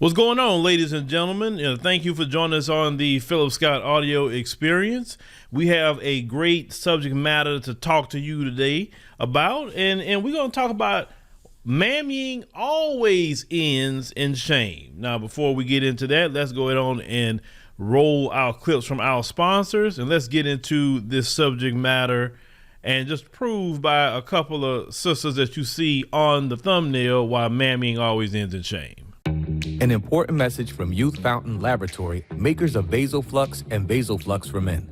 What's going on, ladies and gentlemen? Thank you for joining us on the Philip Scott Audio Experience. We have a great subject matter to talk to you today about, and we're going to talk about mammying always ends in shame. Now, before we get into that, let's go ahead on and roll our clips from our sponsors, and let's get into this subject matter and just prove by a couple of sisters that you see on the thumbnail why mammying always ends in shame. An important message from Youth Fountain Laboratory, makers of VasoFlux and VasoFlux for Men.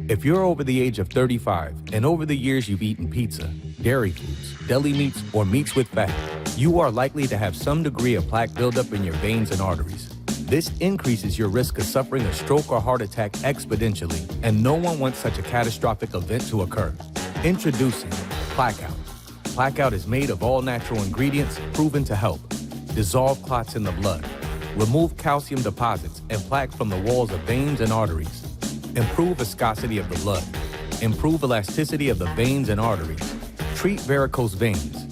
If you're over the age of 35 and over the years you've eaten pizza, dairy foods, deli meats, or meats with fat, you are likely to have some degree of plaque buildup in your veins and arteries. This increases your risk of suffering a stroke or heart attack exponentially, and no one wants such a catastrophic event to occur. Introducing Plaque-Out. Plaque-Out is made of all natural ingredients proven to help dissolve clots in the blood, remove calcium deposits and plaque from the walls of veins and arteries, improve viscosity of the blood, improve elasticity of the veins and arteries, treat varicose veins,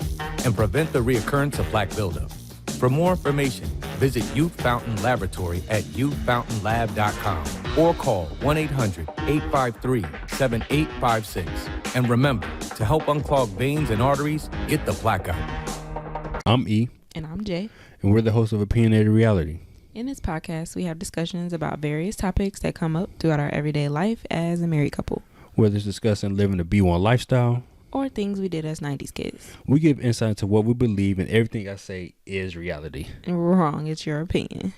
and prevent the reoccurrence of plaque buildup. For more information, visit Youth Fountain Laboratory at youthfountainlab.com or call 1-800-853-7856. And remember, to help unclog veins and arteries, get the Plaque-Out. I'm E. And I'm Jay. And we're the hosts of Opinionated Reality. In this podcast, we have discussions about various topics that come up throughout our everyday life as a married couple. Whether it's discussing living a B1 lifestyle or things we did as 90s kids. We give insight into what we believe, and everything I say is reality. Wrong, it's your opinion.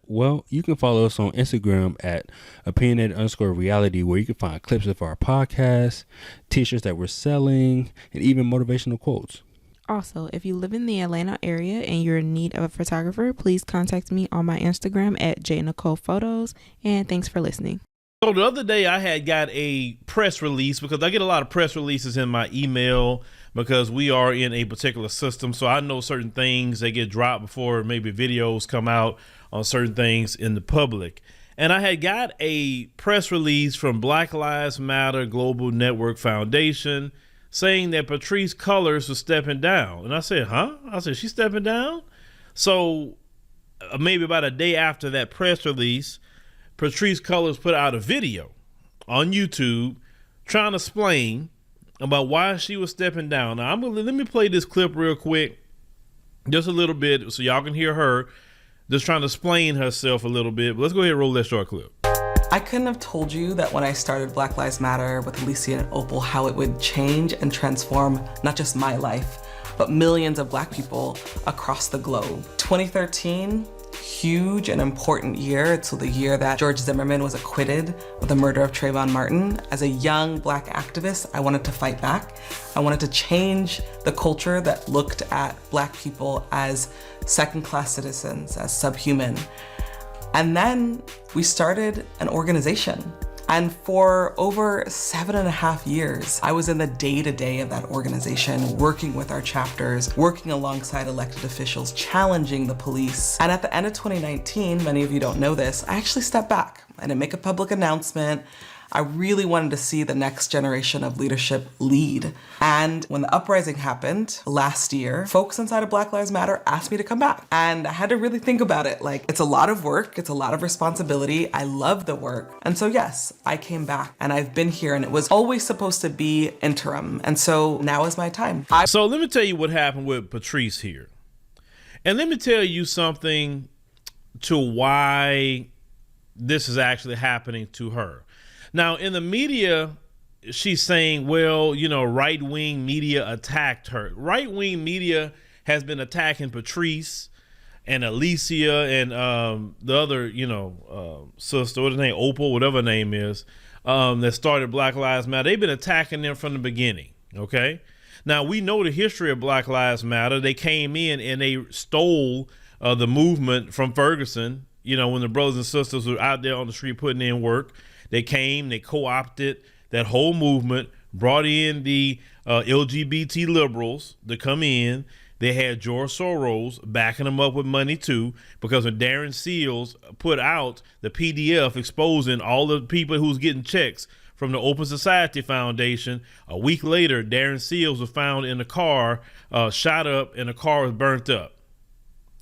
Well, you can follow us on Instagram at opinionated_reality, where you can find clips of our podcast, t-shirts that we're selling, and even motivational quotes. Also, if you live in the Atlanta area and you're in need of a photographer, please contact me on my Instagram at jnicolephotos. And thanks for listening. So the other day I had got a press release, because I get a lot of press releases in my email because we are in a particular system. So I know certain things that get dropped before maybe videos come out on certain things in the public. And I had got a press release from Black Lives Matter Global Network Foundation saying that Patrisse Cullors was stepping down. And I said, huh? I said, she's stepping down? So maybe about a day after that press release, Patrisse Cullors put out a video on YouTube trying to explain about why she was stepping down. Now, let me play this clip real quick, just a little bit, so y'all can hear her just trying to explain herself a little bit. But let's go ahead and roll that short clip. I couldn't have told you that when I started Black Lives Matter with Alicia and Opal, how it would change and transform not just my life, but millions of Black people across the globe. 2013, huge and important year. It's the year that George Zimmerman was acquitted of the murder of Trayvon Martin. As a young Black activist, I wanted to fight back. I wanted to change the culture that looked at Black people as second-class citizens, as subhuman. And then we started an organization. And for over 7.5 years, I was in the day-to-day of that organization, working with our chapters, working alongside elected officials, challenging the police. And at the end of 2019, many of you don't know this, I actually stepped back. I didn't make a public announcement. I really wanted to see the next generation of leadership lead. And when the uprising happened last year, folks inside of Black Lives Matter asked me to come back. And I had to really think about it. Like, it's a lot of work, it's a lot of responsibility. I love the work. And so yes, I came back and I've been here, and it was always supposed to be interim. And so now is my time. So let me tell you what happened with Patrisse here. And let me tell you something to why this is actually happening to her. Now, in the media, she's saying, well, you know, right-wing media attacked her. Right-wing media has been attacking Patrisse and Alicia and the other, sister, what's her name, Opal, whatever her name is, that started Black Lives Matter. They've been attacking them from the beginning, okay? Now, we know the history of Black Lives Matter. They came in and they stole the movement from Ferguson, when the brothers and sisters were out there on the street putting in work. They came, they co-opted that whole movement, brought in the LGBT liberals to come in. They had George Soros backing them up with money too, because when Darren Seals put out the PDF exposing all the people who's getting checks from the Open Society Foundation, a week later, Darren Seals was found in a car, shot up, and the car was burnt up.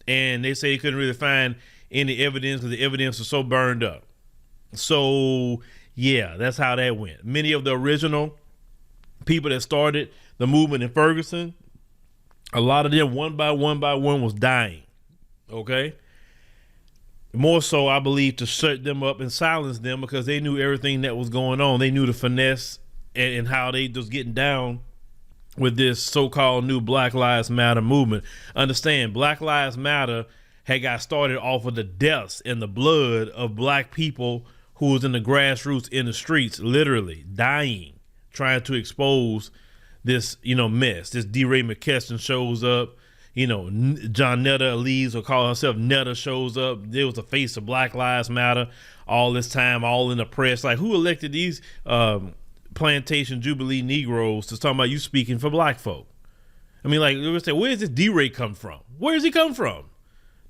and they say they couldn't really find any evidence because the evidence was so burned up. So yeah, that's how that went. Many of the original people that started the movement in Ferguson, a lot of them one by one was dying. Okay. More so, I believe, to shut them up and silence them because they knew everything that was going on. They knew the finesse and how they was getting down with this so-called new Black Lives Matter movement. Understand, Black Lives Matter had got started off of the deaths and the blood of black people who was in the grassroots in the streets, literally dying, trying to expose this, mess. This DeRay McKesson shows up. John Netta leaves or call herself Netta shows up. There was the face of Black Lives Matter all this time, all in the press. Like, who elected these plantation Jubilee Negroes to talk about you speaking for black folk? I mean, like, they would say, where does this DeRay come from? Where does he come from?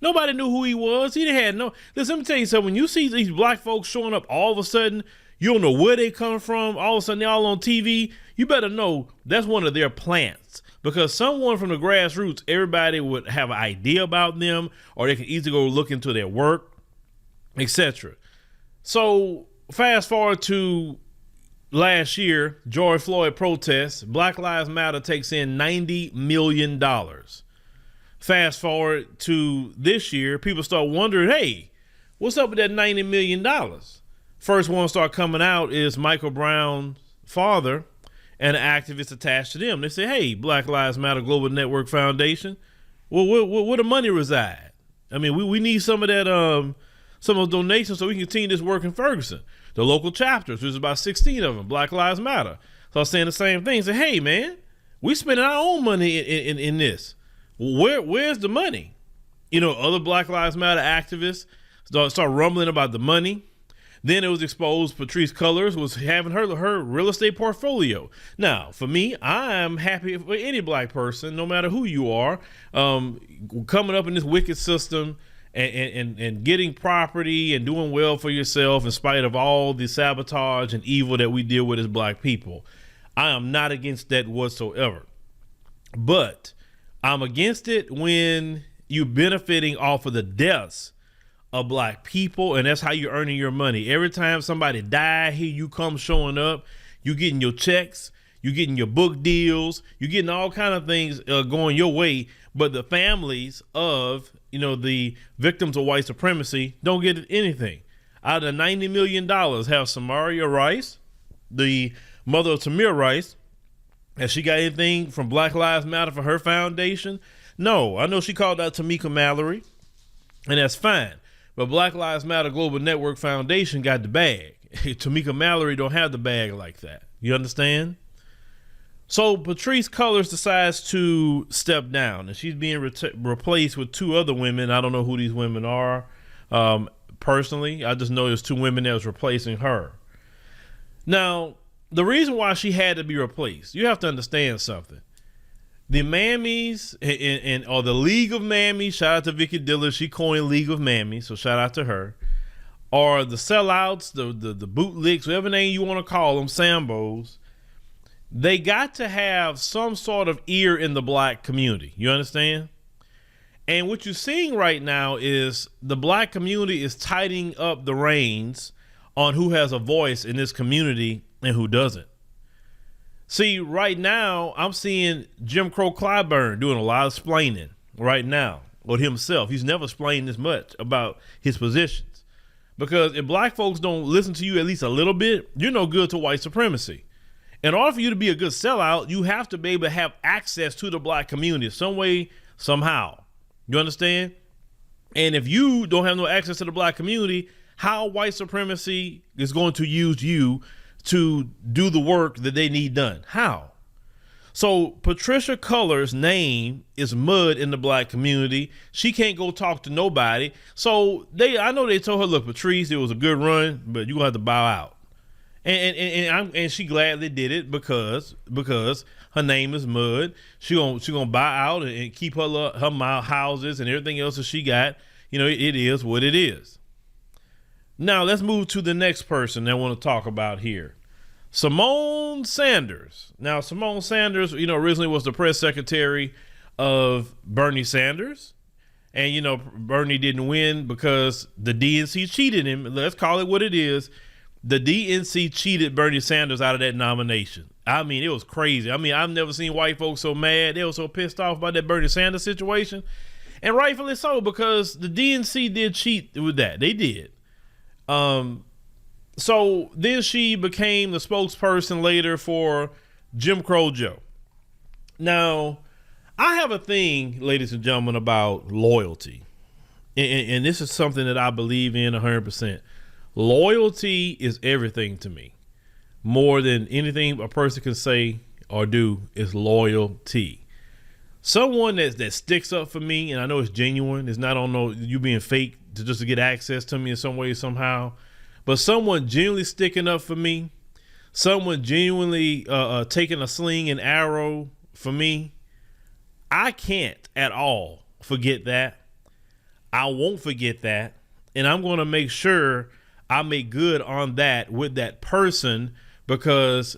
Nobody knew who he was. He didn't have no. Listen, let me tell you something. When you see these black folks showing up all of a sudden, you don't know where they come from. All of a sudden, they're all on TV. You better know that's one of their plants. Because someone from the grassroots, everybody would have an idea about them, or they can easily go look into their work, etc. So fast forward to last year, George Floyd protests, Black Lives Matter takes in $90 million. Fast forward to this year, people start wondering, hey, what's up with that $90 million? First one to start coming out is Michael Brown's father and an activist attached to them. They say, hey, Black Lives Matter Global Network Foundation, well, where the money reside? I mean, we need some of that, some of those donations so we can continue this work in Ferguson. The local chapters, there's about 16 of them, Black Lives Matter. So I was saying the same thing. Say, hey, man, we spending our own money in this. Where's the money? Other Black Lives Matter activists start rumbling about the money. Then it was exposed Patrisse Cullors was having her real estate portfolio. Now, for me, I'm happy for any black person, no matter who you are, coming up in this wicked system and getting property and doing well for yourself in spite of all the sabotage and evil that we deal with as black people. I am not against that whatsoever. But I'm against it when you're benefiting off of the deaths of black people, and that's how you're earning your money. Every time somebody die, here you come showing up, you getting your checks, you getting your book deals, you getting all kind of things going your way, but the families of the victims of white supremacy don't get anything. Out of $90 million, have Samaria Rice, the mother of Tamir Rice, has she got anything from Black Lives Matter for her foundation? No. I know she called out Tamika Mallory, and that's fine. But Black Lives Matter Global Network Foundation got the bag. Tamika Mallory don't have the bag like that. You understand? So Patrisse Cullors decides to step down, and she's being replaced with two other women. I don't know who these women are. Personally, I just know there's two women that was replacing her. Now, the reason why she had to be replaced, you have to understand something. The Mammies or the League of Mammies, shout out to Vicky Diller, she coined League of Mammies, so shout out to her. Or the sellouts, the bootlicks, whatever name you want to call them, Sambos, they got to have some sort of ear in the black community. You understand? And what you're seeing right now is the black community is tightening up the reins on who has a voice in this community and who doesn't. See, right now, I'm seeing Jim Crow Clyburn doing a lot of splaining right now with himself. He's never explained this much about his positions. Because if black folks don't listen to you at least a little bit, you're no good to white supremacy. In order for you to be a good sellout, you have to be able to have access to the black community some way, somehow. You understand? And if you don't have no access to the black community, how white supremacy is going to use you to do the work that they need done? How? So Patrisse Cullors' name is mud in the black community. She can't go talk to nobody. So I know they told her, look, Patrisse, it was a good run, but you're gonna have to bow out. And she gladly did it because her name is mud. She gonna bow out and keep her houses and everything else that she got. It is what it is. Now let's move to the next person that I want to talk about here. Symone Sanders. Now, Symone Sanders, originally was the press secretary of Bernie Sanders. And, you know, Bernie didn't win because the DNC cheated him. Let's call it what it is. The DNC cheated Bernie Sanders out of that nomination. I mean, it was crazy. I mean, I've never seen white folks so mad. They were so pissed off about that Bernie Sanders situation. And rightfully so, because the DNC did cheat with that. They did. So then she became the spokesperson later for Jim Crow Joe. Now, I have a thing, ladies and gentlemen, about loyalty. And this is something that I believe in 100%. Loyalty is everything to me. More than anything a person can say or do is loyalty. Someone that sticks up for me, and I know it's genuine. It's not on no you being fake just to get access to me in some way, somehow. But someone genuinely sticking up for me, someone genuinely taking a sling and arrow for me, I can't at all forget that. I won't forget that. And I'm going to make sure I make good on that with that person, because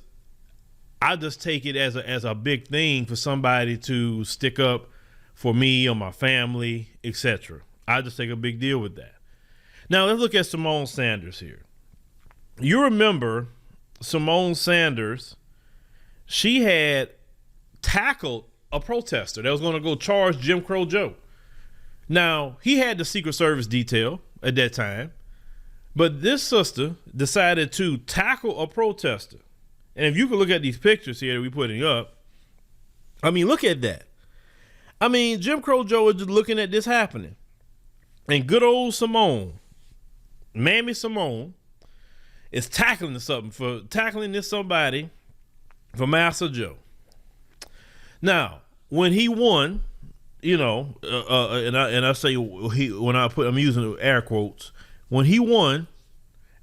I just take it as a big thing for somebody to stick up for me or my family, etc. I just take a big deal with that. Now let's look at Symone Sanders here. You remember Symone Sanders, she had tackled a protester that was going to go charge Jim Crow Joe. Now, he had the Secret Service detail at that time, but this sister decided to tackle a protester. And if you can look at these pictures here that we're putting up, I mean, look at that. I mean, Jim Crow Joe is just looking at this happening. And good old Symone, Mammy Symone, is tackling this somebody for Master Joe. Now, when he won, you know, and I say I'm using air quotes, when he won,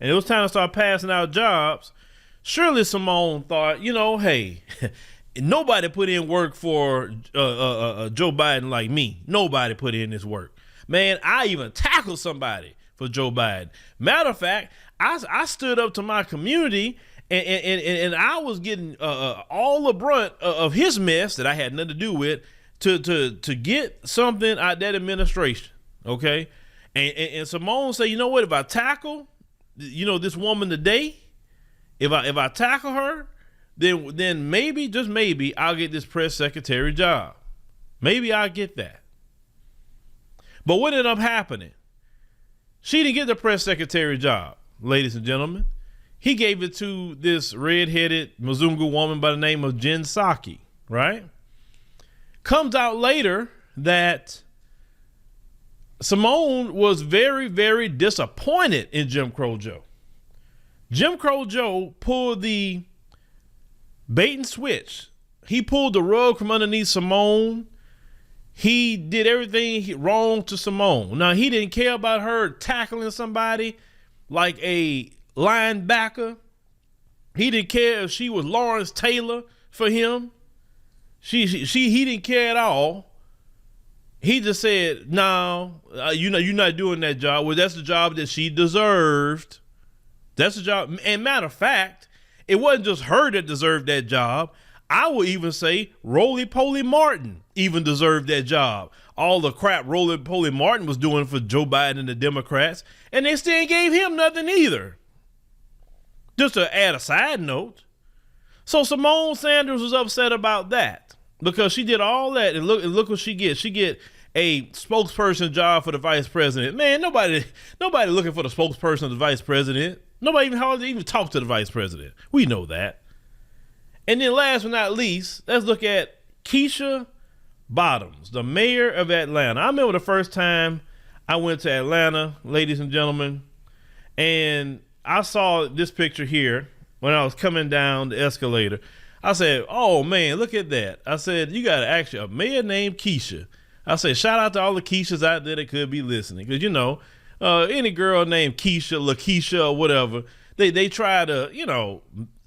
and it was time to start passing out jobs, surely Symone thought, you know, hey, nobody put in work for Joe Biden like me. Nobody put in this work. Man, I even tackled somebody for Joe Biden. Matter of fact, I stood up to my community and I was getting all the brunt of his mess that I had nothing to do with to get something out of that administration. Okay. And Symone said, you know what, if I tackle, you know, this woman today, if I tackle her, then maybe, just maybe, I'll get this press secretary job. Maybe I'll get that. But what ended up happening? She didn't get the press secretary job, ladies and gentlemen. He gave it to this red-headed Mzungu woman by the name of Jen Psaki, right? Comes out later that Symone was very, very disappointed in Jim Crow Joe. Jim Crow Joe pulled the bait and switch. He pulled the rug from underneath Symone. He did everything wrong to Symone. Now, he didn't care about her tackling somebody like a linebacker. He didn't care if she was Lawrence Taylor for him. He didn't care at all. He just said, no, you're not doing that job. Well, that's the job that she deserved. That's the job. And matter of fact, it wasn't just her that deserved that job. I would even say Roly Poly Martin even deserved that job. All the crap Roly Poly Martin was doing for Joe Biden and the Democrats, and they still gave him nothing either. Just to add a side note. So Symone Sanders was upset about that because she did all that, and look what she gets. She get a spokesperson job for the vice president. Man, nobody looking for the spokesperson of the vice president. Nobody even talk to the vice president. We know that. And then last but not least, let's look at Keisha Bottoms, the mayor of Atlanta. I remember the first time I went to Atlanta, ladies and gentlemen, and I saw this picture here when I was coming down the escalator. I said, oh man, look at that. I said, you got actually a mayor named Keisha. I said, shout out to all the Keishas out there that could be listening. Because, you know, any girl named Keisha, LaKeisha, or whatever, they try to, you know,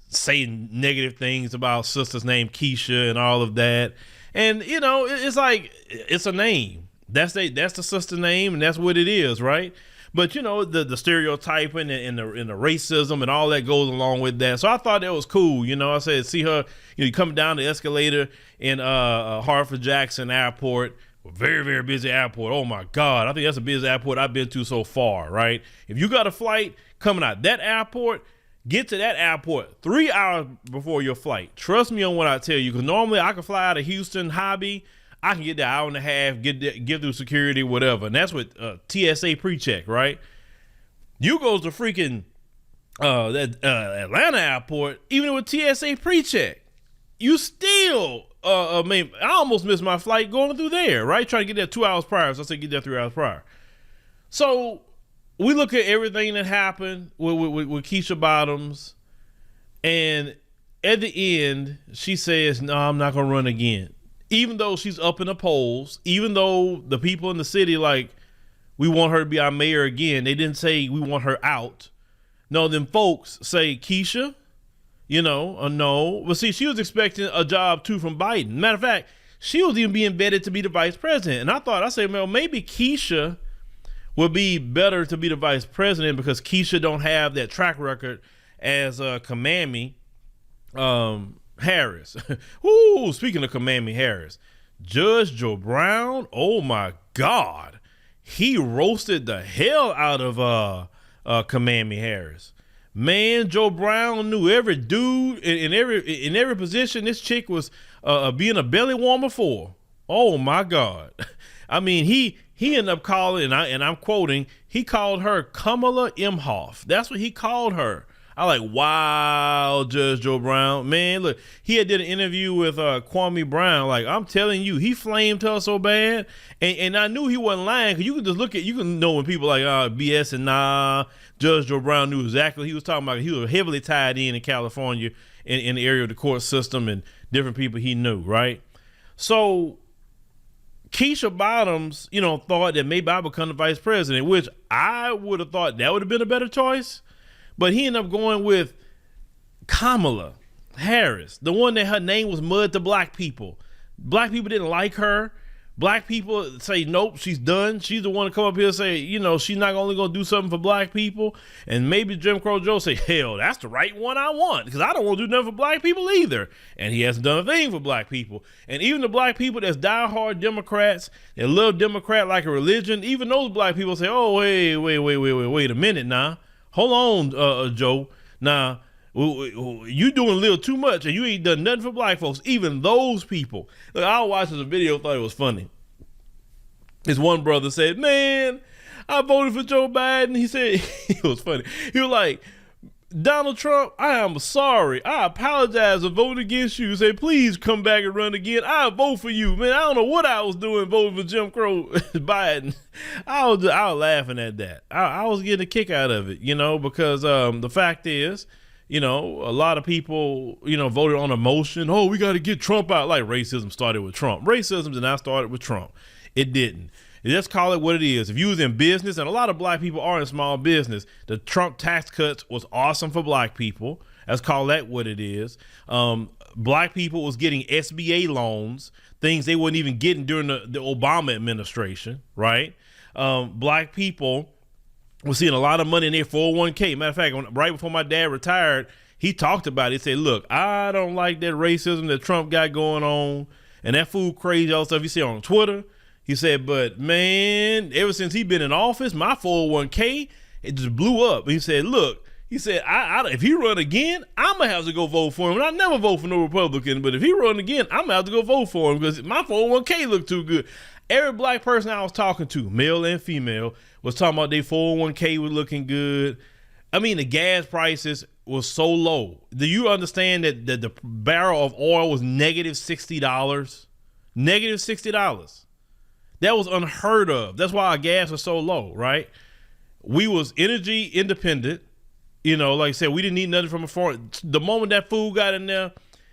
say negative things about sisters named Keisha and all of that. And, you know, it's like, it's a name. That's the sister name, and that's what it is, right? But, you know, the stereotyping and the racism and all that goes along with that. So I thought that was cool. You know, I said, see her, you know, coming down the escalator in Hartford Jackson Airport Very, very busy airport. Oh my God. I think that's the busiest airport I've been to so far, right? If you got a flight coming out that airport, get to that airport 3 hours before your flight. Trust me on what I tell you, because normally I can fly out of Houston, Hobby. I can get there hour and a half, get through security, whatever. And that's with TSA pre-check, right? You go to freaking Atlanta airport, even with TSA pre-check, you still, I almost missed my flight going through there, right? Trying to get there 2 hours prior. So I said get there 3 hours prior. So we look at everything that happened with Keisha Bottoms, and at the end, she says, no, I'm not going to run again. Even though she's up in the polls, even though the people in the city, like, we want her to be our mayor again, they didn't say we want her out. No, them folks say, Keisha, no. But see, she was expecting a job too from Biden. Matter of fact, she was even being vetted to be the vice president. And I said, well, maybe Keisha would be better to be the vice president because Keisha don't have that track record as Kamami Harris. Ooh, speaking of Kamami Harris, Judge Joe Brown, oh my God, he roasted the hell out of Kamami Harris. Man, Joe Brown knew every dude in every position this chick was being a belly warmer for. Oh my God. I mean, he ended up calling, and I'm quoting, he called her Kamala Imhoff. That's what he called her. I like, wow, Judge Joe Brown. Man, look, he had did an interview with Kwame Brown. Like, I'm telling you, he flamed her so bad. And I knew he wasn't lying, because you can just you can know when people like BS and nah. Judge Joe Brown knew exactly what he was talking about. He was heavily tied in California in the area of the court system and different people he knew, right? So Keisha Bottoms, thought that maybe I would become the vice president, which I would have thought that would have been a better choice. But he ended up going with Kamala Harris, the one that her name was mud to black people. Black people didn't like her. Black people say, nope, she's done. She's the one to come up here and say, she's not only going to do something for black people. And maybe Jim Crow Joe say, hell, that's the right one I want, because I don't want to do nothing for black people either. And he hasn't done a thing for black people. And even the black people that's diehard Democrats, that love Democrat like a religion, even those black people say, oh, wait a minute now. Hold on, Joe. Now, you doing a little too much, and you ain't done nothing for black folks. Even those people. Look, I watched this video, thought it was funny. This one brother said, man, I voted for Joe Biden. He said, it was funny. He was like, Donald Trump, I am sorry. I apologize for voting against you. Say, please come back and run again. I'll vote for you. Man, I don't know what I was doing voting for Jim Crow Biden. I was laughing at that. I was getting a kick out of it, because the fact is, a lot of people, voted on emotion. Oh, we got to get Trump out. Like racism started with Trump. Racism did not start with Trump. It didn't. Let's call it what it is. If you was in business, and a lot of black people are in small business, the Trump tax cuts was awesome for black people. Let's call that what it is. Black people was getting SBA loans, things they wasn't even getting during the Obama administration, right? Black people was seeing a lot of money in their 401k. Matter of fact, right before my dad retired, he talked about it. He said, look, I don't like that racism that Trump got going on and that fool crazy, all the stuff you see on Twitter. He said, but man, ever since he been in office, my 401k, it just blew up. He said, look, if he run again, I'm going to have to go vote for him. And I never vote for no Republican, but if he run again, I'm going to have to go vote for him because my 401k look too good. Every black person I was talking to, male and female, was talking about their 401k was looking good. I mean, the gas prices was so low. Do you understand that the barrel of oil was negative $60? Negative $60. That was unheard of. That's why our gas was so low, right? We was energy independent. Like I said, we didn't need nothing from a foreign. The moment that fool got in there,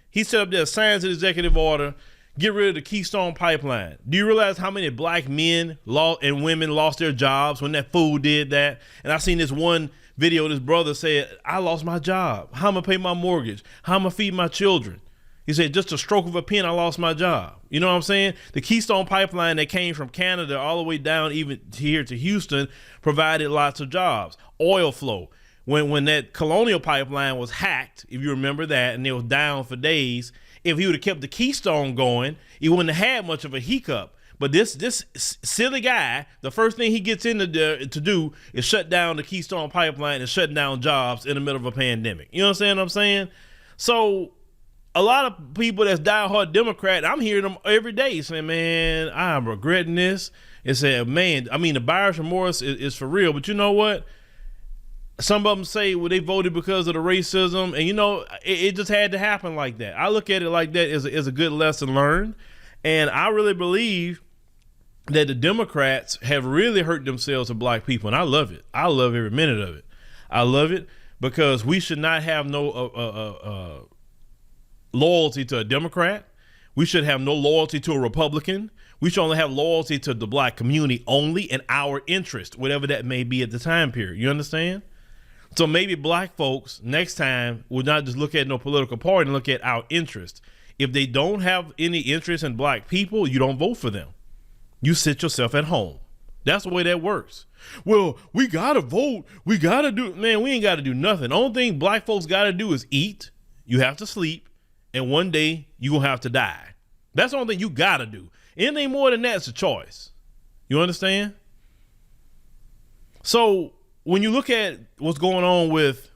he set up there, signs an executive order, get rid of the Keystone Pipeline. Do you realize how many black men and women lost their jobs when that fool did that? And I seen this one video, this brother said, I lost my job. How am I pay my mortgage? How am I feed my children? He said, just a stroke of a pen, I lost my job. You know what I'm saying? The Keystone Pipeline that came from Canada all the way down even here to Houston provided lots of jobs. Oil flow. When that Colonial Pipeline was hacked, if you remember that, and it was down for days, if he would have kept the Keystone going, he wouldn't have had much of a hiccup. But this silly guy, the first thing he gets into to do is shut down the Keystone Pipeline and shut down jobs in the middle of a pandemic. You understand what I'm saying? So a lot of people that's diehard Democrat, I'm hearing them every day saying, man, I'm regretting this. And say, man, I mean, the buyer's remorse is for real. But you know what? Some of them say, well, they voted because of the racism. And, you know, it just had to happen like that. I look at it like that as a good lesson learned. And I really believe that the Democrats have really hurt themselves with black people. And I love it. I love every minute of it. I love it because we should not have no loyalty to a Democrat. We should have no loyalty to a Republican. We should only have loyalty to the black community only and our interest, whatever that may be at the time period. You understand? So maybe black folks next time will not just look at no political party and look at our interest. If they don't have any interest in black people, you don't vote for them. You sit yourself at home. That's the way that works. Well, we got to vote. We got to do, man, we ain't got to do nothing. The only thing black folks got to do is eat. You have to sleep. And one day you're going to have to die. That's the only thing you got to do. Anything more than that's a choice. You understand? So when you look at what's going on with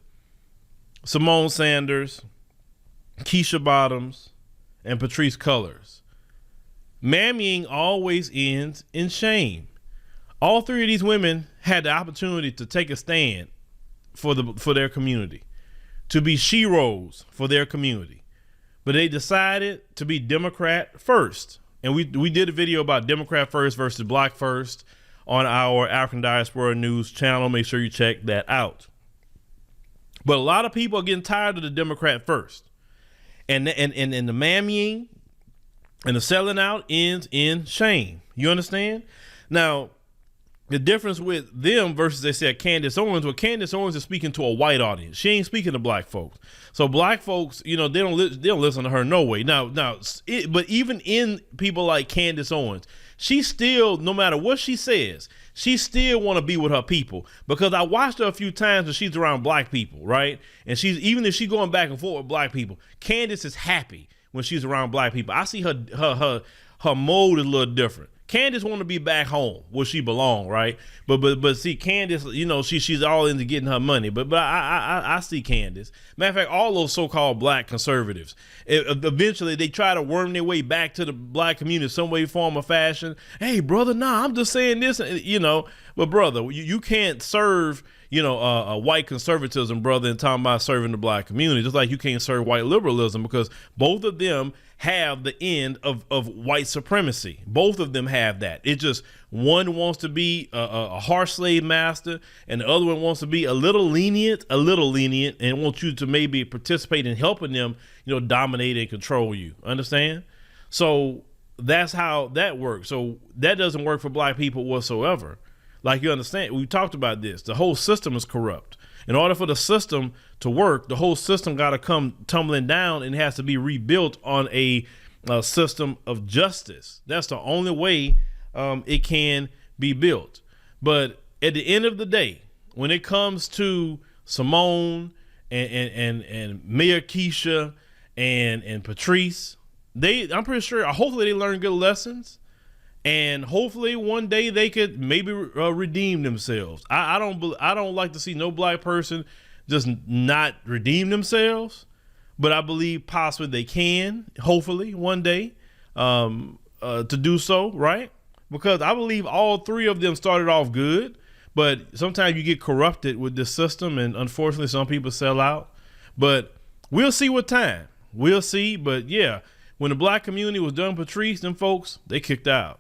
Simone Sanders, Keisha Bottoms, and Patrice Cullors, mammying always ends in shame. All three of these women had the opportunity to take a stand for their community, to be sheroes for their community. But they decided to be Democrat first. And we did a video about Democrat first versus Black first on our African Diaspora News channel. Make sure you check that out. But a lot of people are getting tired of the Democrat first. And the mammying and the selling out ends in shame. You understand? Now, the difference with them versus, they said, Candace Owens, well, Candace Owens is speaking to a white audience. She ain't speaking to black folks. So black folks, you know, they don't listen to her no way. But even in people like Candace Owens, she still, no matter what she says, she still want to be with her people. Because I watched her a few times when she's around black people, right? And she's, even if she's going back and forth with black people, Candace is happy when she's around black people. I see her mode is a little different. Candace want to be back home where she belong, right? But see, Candace, you know, she's all into getting her money. But I see Candace. Matter of fact, all those so-called black conservatives, eventually they try to worm their way back to the black community some way, form, or fashion. Hey, brother, nah, I'm just saying this, you know. But brother, you can't serve, you know, a white conservatism, brother, and talking about serving the black community, just like you can't serve white liberalism, because both of them have the end of white supremacy. Both of them have that. It just, one wants to be a harsh slave master, and the other one wants to be a little lenient, and wants you to maybe participate in helping them, you know, dominate and control you. Understand? So that's how that works. So that doesn't work for black people whatsoever. Like, you understand, we talked about this. The whole system is corrupt. In order for the system to work, the whole system got to come tumbling down, and it has to be rebuilt on a system of justice. That's the only way it can be built. But at the end of the day, when it comes to Simone and Mayor Keisha and Patrice, I'm pretty sure, hopefully they learn good lessons. And hopefully one day they could maybe redeem themselves. I don't like to see no black person just not redeem themselves, but I believe possibly they can, hopefully one day, to do so, right? Because I believe all three of them started off good, but sometimes you get corrupted with this system, and unfortunately some people sell out. But we'll see with time. We'll see. But yeah, when the black community was done Patrice, them folks, they kicked out.